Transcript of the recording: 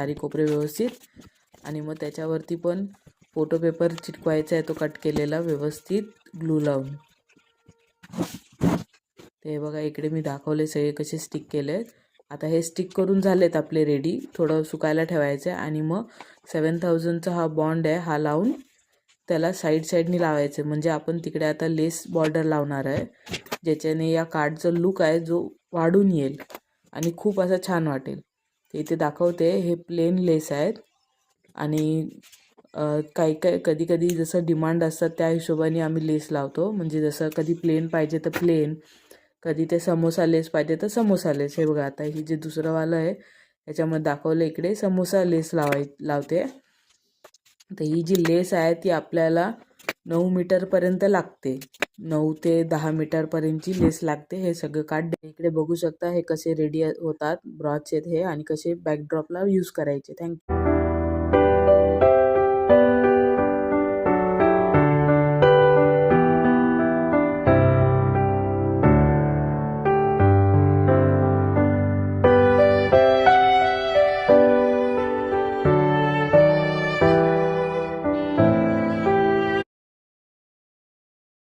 चारी कोपरे व्यवस्थित आणि मग त्याच्यावरती पण फोटो पेपर चिटकवायचा आहे तो कट केलेला व्यवस्थित ग्लू लावून. ते बघा इकडे मी दाखवले सगळे कसे स्टिक केले. आता हे स्टिक करून झालेत आपले रेडी. थोडं सुकायला ठेवायचं आणि मग 7000चा हा बॉन्ड आहे हा लावून त्याला साईडनी लावायचं. म्हणजे आपण तिकडे आता लेस बॉर्डर लावणार आहे ज्याच्याने या कार्डचा लुक आहे जो वाढून येईल आणि खूप असं छान वाटेल. ते इथे दाखवते हे प्लेन लेस आहेत आणि काही कधी कधी जसं डिमांड असतात त्या हिशोबाने आम्ही लेस लावतो. म्हणजे जसं कधी प्लेन पाहिजे तर प्लेन, कधी ते समोसा लेस पाहिजे तर समोसा लेस. हे बघा आता ही जे दुसरं वालं आहे याच्यामध्ये दाखवलं इकडे समोसा लेस लावते. तर ही जी लेस आहे ती आपल्याला 9 मीटरपर्यंत लागते. 9 ते 10 मीटरपर्यंतची लेस लागते. हे सगळं कार्ड इकडे बघू शकता हे कसे रेडी होतात ब्रॉचचे हे आणि कसे बॅकड्रॉपला यूज करायचे. थँक्यू.